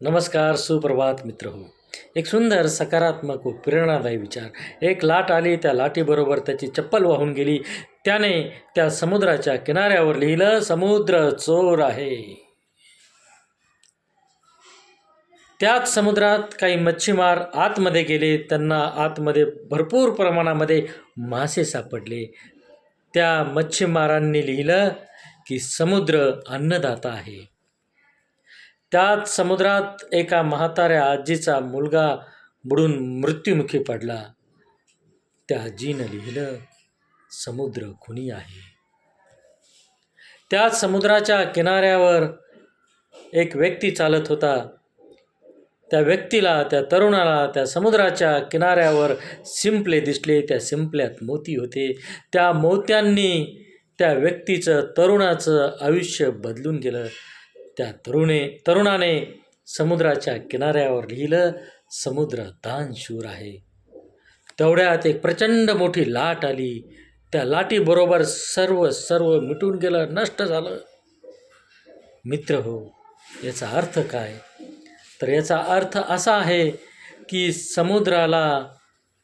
नमस्कार, सुप्रभात मित्र हो. एक सुंदर सकारात्मक व प्रेरणादायी विचार. एक लाट आली, त्या लाटेबरोबर त्याची चप्पल वाहून गेली. त्याने त्या समुद्राच्या किनाऱ्यावर लिहिलं, समुद्र चोर आहे. त्याच समुद्रात काही मच्छीमार आतमध्ये गेले. त्यांना आतमध्ये भरपूर प्रमाणामध्ये मासे सापडले. त्या मच्छीमारांनी लिहिलं की समुद्र अन्नदाता आहे. त्याच समुद्रात एका म्हाताऱ्या आजीचा मुलगा बुडून मृत्युमुखी पडला. त्या आजीनं लिहिलं, समुद्र खुनी आहे. त्याच समुद्राच्या किनाऱ्यावर एक व्यक्ती चालत होता. त्या व्यक्तीला, त्या तरुणाला त्या समुद्राच्या किनाऱ्यावर शिंपले दिसले. त्या शिंपल्यात मोती होते. त्या मोत्यांनी त्या व्यक्तीचं, तरुणाचं आयुष्य बदलून गेलं. त्या तरुणाने समुद्राच्या किनाऱ्यावर लिहिलं, समुद्र दानशूर आहे. तेवढ्यात एक प्रचंड मोठी लाट आली. त्या लाटीबरोबर सर्व मिटून गेलं, नष्ट झालं. मित्र हो, याचा अर्थ काय? तर याचा अर्थ असा आहे की समुद्राला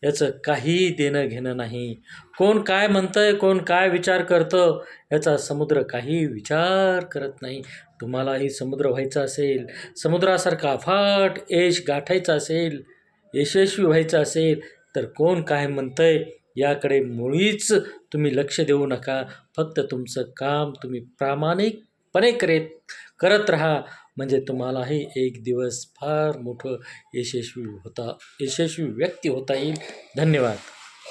याचं काही देणं घेणं नाही. कोण काय म्हणतंय, कोण काय विचार करतं, याचा समुद्र काही विचार करत नाही. तुम्हालाही समुद्र व्हायचा असेल, समुद्रासारखा अफाट यश गाठायचं असेल, यशस्वी व्हायचं असेल, तर कोण काय म्हणतंय याकडे मुळीच तुम्ही लक्ष देऊ नका. फक्त तुमचं काम तुम्ही प्रामाणिकपणे करत राहा. म्हणजे तुम्हालाही एक दिवस फार मोठं यशस्वी व्यक्ती होता येईल. धन्यवाद.